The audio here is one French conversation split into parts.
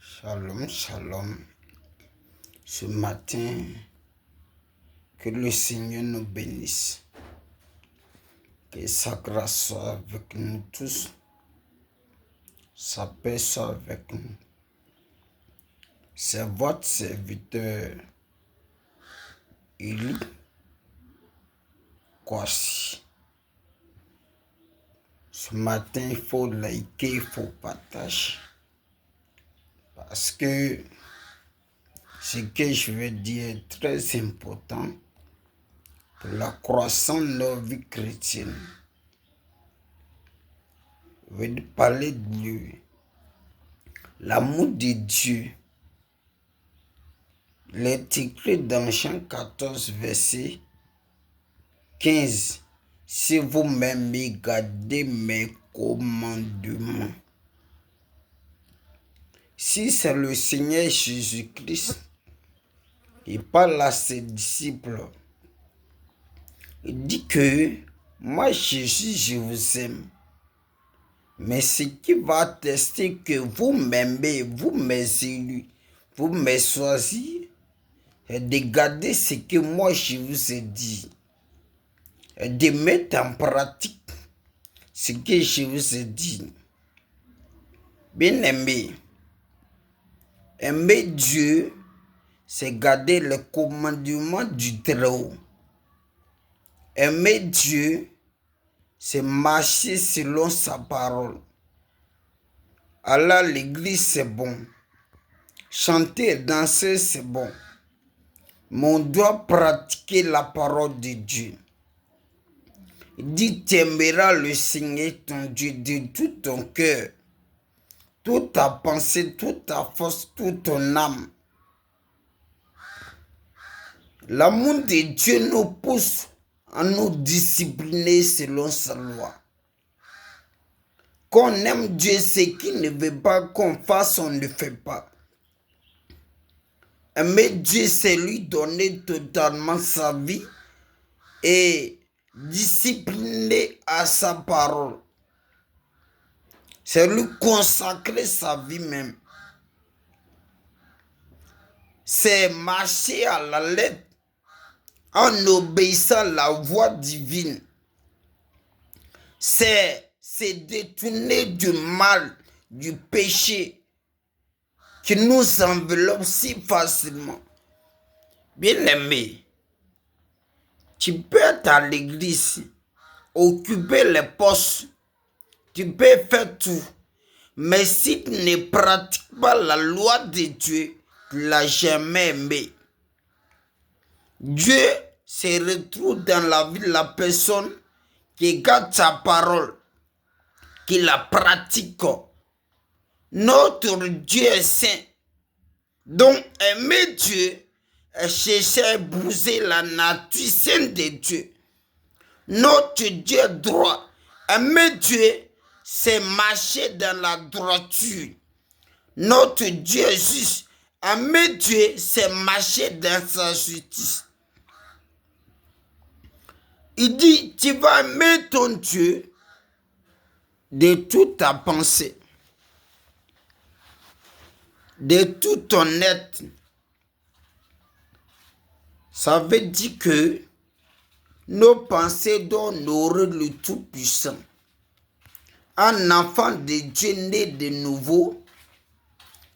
Shalom, shalom. Ce matin, que le Seigneur nous bénisse. Que sa grâce soit avec nous tous. Sa paix soit avec nous. C'est votre serviteur, Eli Kwasi. Ce matin, il faut liker, il faut partager. Parce que ce que je veux dire est très important pour la croissance de nos vies chrétiennes. Je veux parler de Dieu. L'amour de Dieu. Il est écrit dans Jean 14, verset 15. Si vous m'aimez, gardez mes commandements. Si c'est le Seigneur Jésus-Christ, il parle à ses disciples. Il dit que moi, Jésus, je vous aime. Mais ce qui va attester que vous m'aimez, vous mes élus, vous me choisis, et de garder ce que moi je vous ai dit. Et de mettre en pratique ce que je vous ai dit. Bien aimé, aimer Dieu, c'est garder le commandement du Très-Haut. Aimer Dieu, c'est marcher selon sa parole. Aller à l'église, c'est bon. Chanter et danser, c'est bon. Mais on doit pratiquer la parole de Dieu. Il dit, tu aimeras le Seigneur ton Dieu de tout ton cœur, toute ta pensée, toute ta force, toute ton âme. L'amour de Dieu nous pousse à nous discipliner selon sa loi. Qu'on aime Dieu, ce qu'il ne veut pas qu'on fasse, on ne fait pas. Aimer Dieu, c'est lui donner totalement sa vie et discipliner à sa parole. C'est lui consacrer sa vie même. C'est marcher à la lettre en obéissant à la voix divine. C'est se détourner du mal, du péché qui nous enveloppe si facilement. Bien aimé, tu peux être à l'église, occuper les postes, tu peux faire tout. Mais si tu ne pratiques pas la loi de Dieu, tu ne l'as jamais aimé. Dieu se retrouve dans la vie de la personne qui garde sa parole, qui la pratique. Notre Dieu est saint. Donc aimer Dieu est chercher à épouser la nature sainte de Dieu. Notre Dieu est droit. Aimer Dieu, c'est marcher dans la droiture. Notre Dieu est juste. Aimer Dieu, c'est marcher dans sa justice. Il dit, tu vas aimer ton Dieu de toute ta pensée, de tout ton être. Ça veut dire que nos pensées doivent honorer le Tout-Puissant. Un enfant de Dieu né de nouveau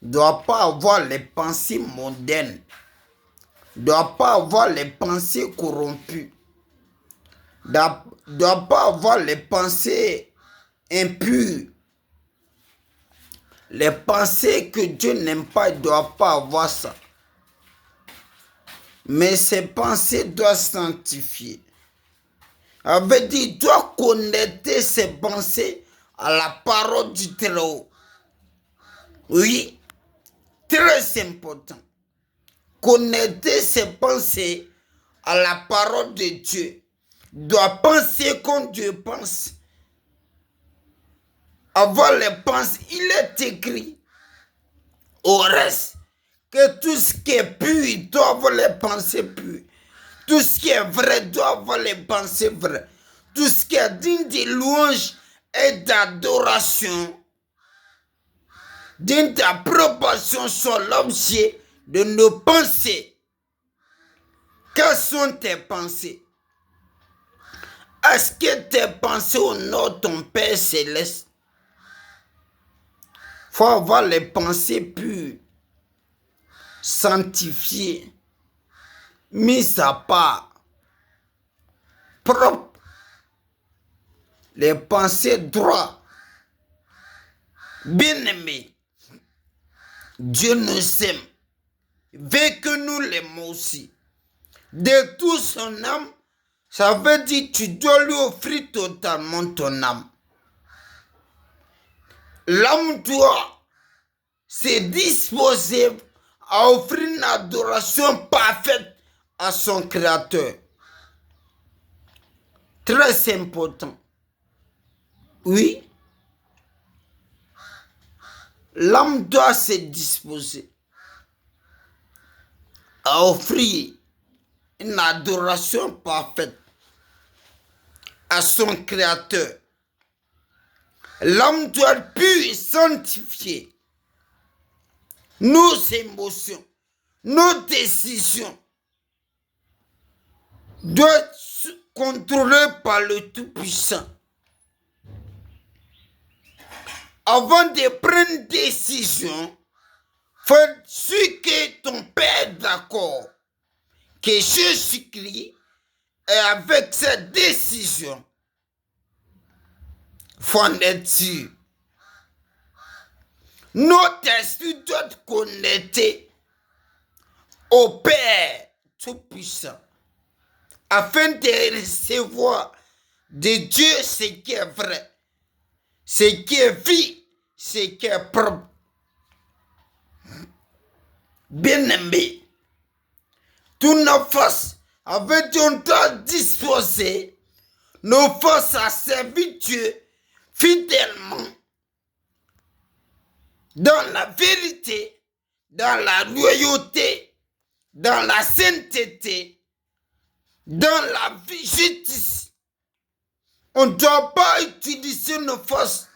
ne doit pas avoir les pensées mondaines, ne doit pas avoir les pensées corrompues, ne doit pas avoir les pensées impures. Les pensées que Dieu n'aime pas, il ne doit pas avoir ça. Mais ces pensées doivent sanctifier. Ça veut dire qu'il doit connecter ses pensées à la parole du Très-Haut. Oui, très important. Connecter ses pensées à la parole de Dieu. Il doit penser comme Dieu pense. Avoir les pensées, il est écrit au reste que tout ce qui est pur doit avoir les pensées pures. Tout ce qui est vrai doit avoir les pensées vraies. Tout ce qui est digne de louange et d'adoration d'une approbation sont l'objet de nos pensées. Quelles sont tes pensées? Est-ce que tes pensées honorent ton Père céleste? Il faut avoir les pensées pures, sanctifiées, mises à part, propres. Les pensées droites. Bien-aimés, Dieu nous aime. Veut que nous l'aimons aussi. De toute son âme, ça veut dire que tu dois lui offrir totalement ton âme. L'âme doit se disposer à offrir une adoration parfaite à son Créateur. Très important. Oui. L'âme doit se disposer à offrir une adoration parfaite à son Créateur. L'âme doit être pure et sanctifiée. Nos émotions, nos décisions doivent être contrôlées par le Tout-Puissant. Avant de prendre une décision, faut être sûr que ton Père est d'accord, que Jésus-Christ est avec cette décision. Faut en être sûr. Notre esprit doit être connecté au Père Tout-Puissant afin de recevoir de Dieu ce qui est vrai, ce qui est vie, ce qui est propre. Bien-aimé, toutes nos forces, avec Dieu, on doit disposer nos forces à servir Dieu fidèlement, dans la vérité, dans la loyauté, dans la sainteté, dans la justice. On ne doit pas utiliser nos forces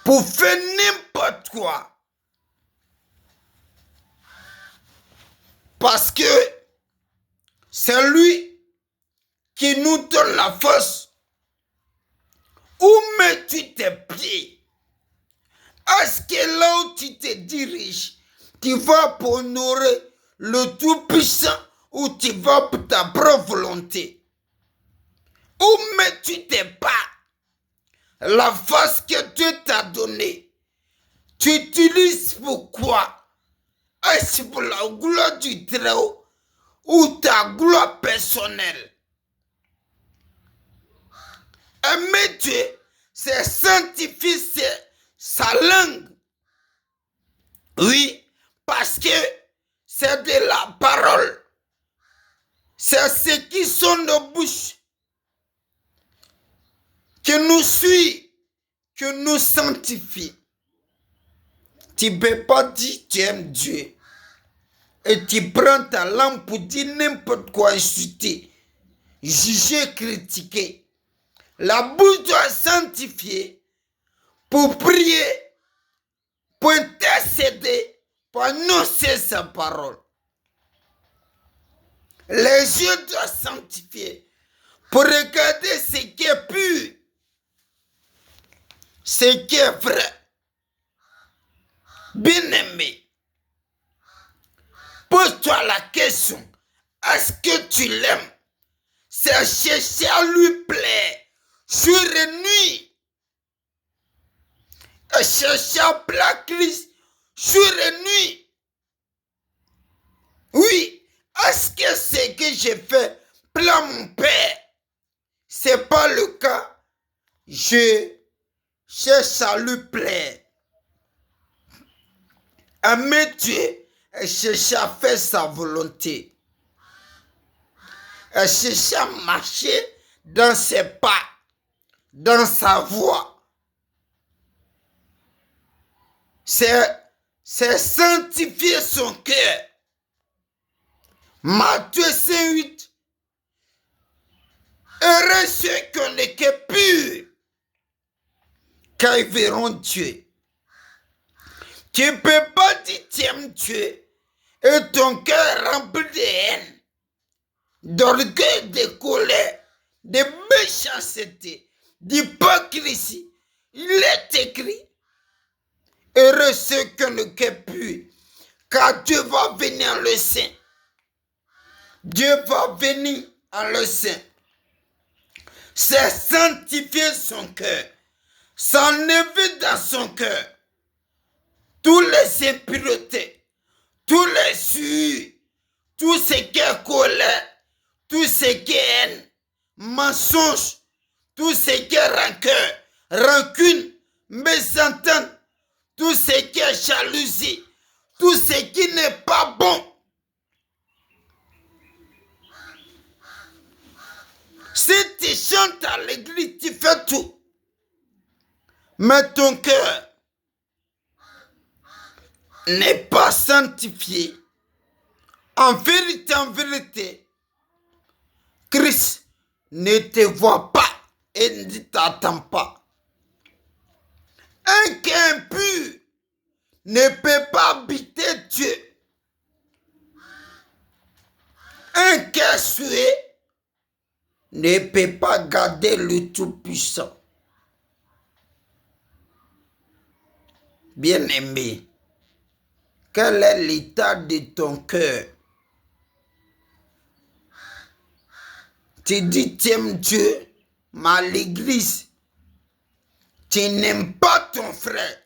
pour faire n'importe quoi. Parce que c'est lui qui nous donne la force. Où mets-tu tes pieds? Est-ce que là où tu te diriges, tu vas pour honorer le Tout-Puissant ou tu vas pour ta propre volonté? Où mets-tu tes pas? La force que Dieu t'a donnée, tu utilises pour quoi? Est-ce pour la gloire du Très-Haut ou ta gloire personnelle? Aimer Dieu, c'est sanctifier sa langue. Oui, parce que c'est de la parole. C'est ce qui sont nos bouches que nous suit, que nous sanctifie. Tu ne peux pas dire que tu aimes Dieu et tu prends ta langue pour dire n'importe quoi, insulter, juger, critiquer. La bouche doit être sanctifiée pour prier, pour intercéder, pour annoncer sa parole. Les yeux doivent sanctifier pour regarder ce qui est pur, ce qui est vrai. Bien-aimé, pose-toi la question, est-ce que tu l'aimes? C'est chercher à lui plaire jour et nuit. Et chercher à plaire Christ jour et nuit. Oui, est-ce que ce que j'ai fait plaît mon Père? C'est pas le cas. Je cherche à lui plaire. Aimer Dieu et chercher à faire sa volonté. Et chercher à marcher dans ses pas, dans sa voie. C'est sanctifier son cœur. Matthieu 5:8. Heureux ceux qui ont le cœur pur, car ils verront Dieu. Tu ne peux pas dire tu aimes Dieu et ton cœur rempli de haine, d'orgueil, de colère, de méchanceté, d'hypocrisie. Il est écrit, heureux ceux qui ont le cœur pur, car Dieu va venir en le sein. Dieu va venir en le sein. C'est sanctifier son cœur, s'enlever dans son cœur toutes les impuretés, tous les souillures, tout ce qui est colère, tout ce qui est haine, mensonge, tout ce qui est rancœur, rancune, mésentente, tout ce qui est jalousie, tout ce qui n'est pas bon. Si tu chantes à l'église, tu fais tout. Mais ton cœur n'est pas sanctifié. En vérité, Christ ne te voit pas et ne t'attend pas. Un cœur impur ne peut pas habiter Dieu. Un cœur souillé ne peut pas garder le Tout-Puissant. Bien-aimé, quel est l'état de ton cœur? Tu dis tu aimes Dieu, mais à l'église, tu n'aimes pas ton frère.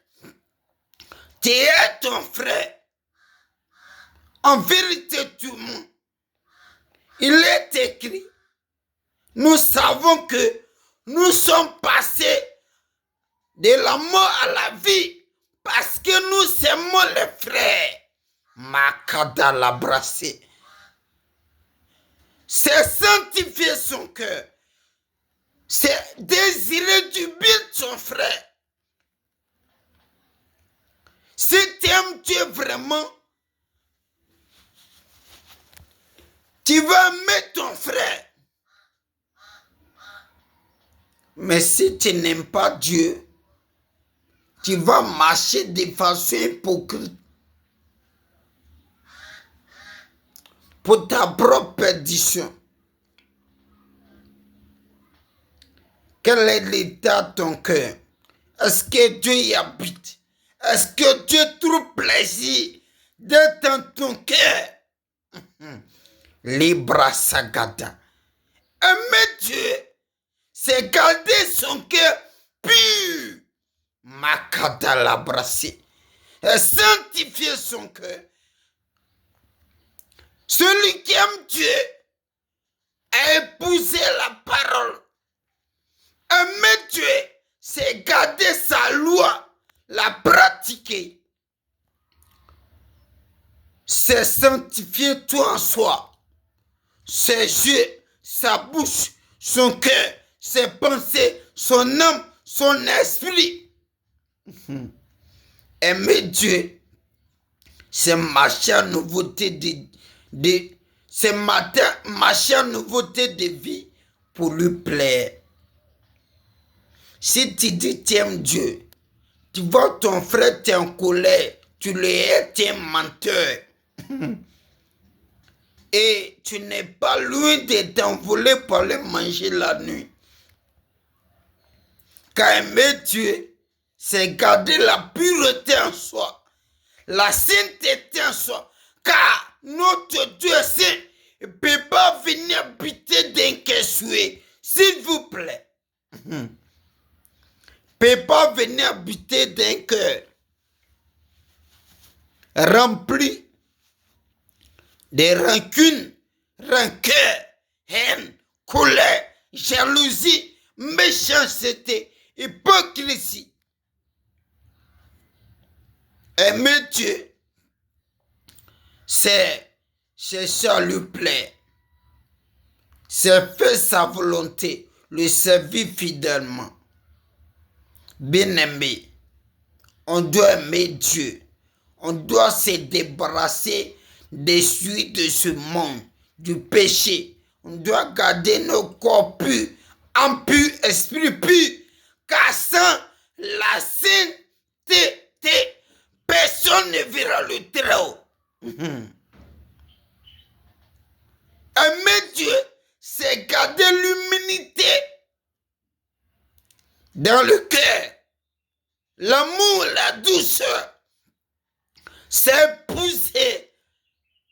Tu es ton frère. En vérité, tout le monde. Il est écrit, nous savons que nous sommes passés de la mort à la vie parce que nous aimons les frères. Makada l'a brassé. C'est sanctifier son cœur. C'est désirer du bien de son frère. Si tu aimes Dieu vraiment, tu vas aimer ton frère. Mais si tu n'aimes pas Dieu, tu vas marcher de façon hypocrite pour ta propre perdition. Quel est l'état de ton cœur? Est-ce que Dieu y habite? Est-ce que Dieu trouve plaisir d'être dans ton cœur? Libra Sagada. Aimer Dieu, c'est garder son cœur pur. Makada l'a brassé. Et sanctifier son cœur. Celui qui aime Dieu a épousé la parole. Aimer Dieu, c'est garder sa loi, la pratiquer. C'est sanctifier tout en soi. Ses yeux, sa bouche, son cœur, ses pensées, son âme, son esprit. Aimer Dieu, c'est marcher en nouveauté c'est marcher en nouveauté de vie pour lui plaire. Si tu dis tu aimes Dieu, tu vois ton frère t'es en colère, tu le hais, tu es un menteur. Et tu n'es pas loin de t'envoler pour aller manger la nuit. Car aimer Dieu, c'est garder la pureté en soi, la sainteté en soi. Car notre Dieu saint ne peut pas venir habiter d'un cœur souillé, s'il vous plaît. Ne peut pas venir habiter d'un cœur rempli de rancune, rancœur, haine, colère, jalousie, méchanceté, hypocrisie. Aimer Dieu, c'est ça lui plaît. C'est faire sa volonté, le servir fidèlement. Bien-aimé, on doit aimer Dieu. On doit se débarrasser des suites de ce monde, du péché. On doit garder nos corps purs, en pur, esprit pur, car sans la sainteté, personne ne verra le Très-Haut. Aimer Dieu, c'est garder l'humilité dans le cœur, l'amour, la douceur. C'est épouser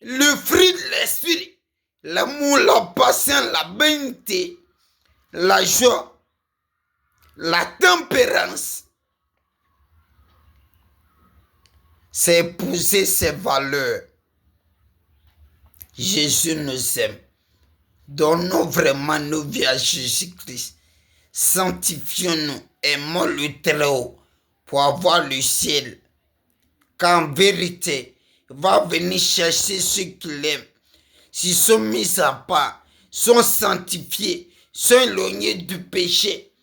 le fruit de l'esprit, l'amour, la patience, la bonté, la joie, la tempérance. C'est épouser ces valeurs. Jésus nous aime. Donnons vraiment nos vies à Jésus-Christ. Sanctifions-nous, aimons le Très-Haut pour avoir le ciel. Qu'en vérité, il va venir chercher ceux qu'il aime. S'ils sont mis à part, sont sanctifiés, sont éloignés du péché,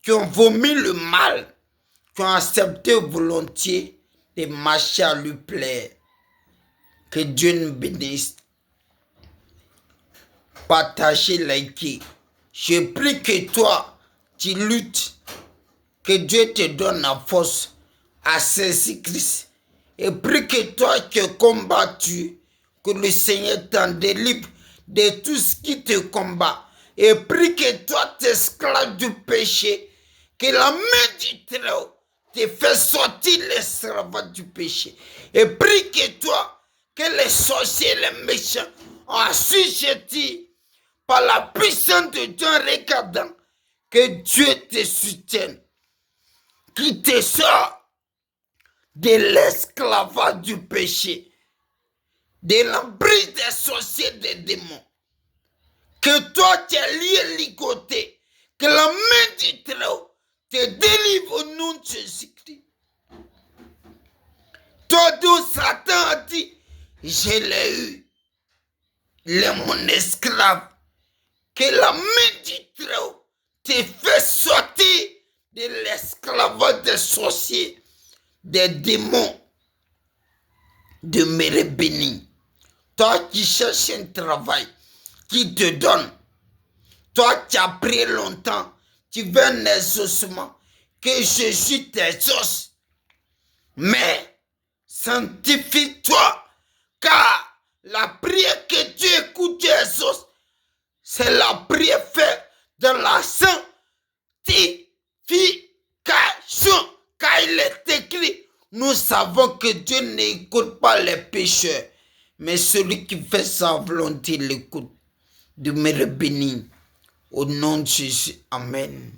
qui ont vomi le mal, qui ont accepté volontiers de marcher à lui plaire. Que Dieu nous bénisse. Partagez, likez. Je prie que toi, tu luttes, que Dieu te donne la force à saisir Christ. Et prie que toi qui es combattu, que le Seigneur t'en délivre de tout ce qui te combat. Et prie que toi, t'esclaves du péché, que la main du Très-Haut te fait sortir l'esclavage du péché. Et prie que toi, que les sorciers et les méchants ont assujettis par la puissance de Dieu regardant, que Dieu te soutienne, qui te sort de l'esclavage du péché, de l'emprise des sorciers, des démons. Que toi tu es lié, ligoté, que la main du Très-Haut te délivre au nom de Jésus-Christ. Toi d'où Satan a dit, je l'ai eu, il est mon esclave. Que la main du Très-Haut te fait sortir de l'esclavage des sorciers, des démons, de me béni. Toi qui cherches un travail, qui te donne. Toi qui as pris longtemps, tu veux un exaucement, que Jésus t'exauce. Mais sanctifie-toi, car la prière que Dieu écoute, Dieu exauce, c'est la prière faite dans la sanctification. Car il est écrit, nous savons que Dieu n'écoute pas les pécheurs, mais celui qui fait sa volonté l'écoute. De me bénir. Au nom de Jésus. Amen.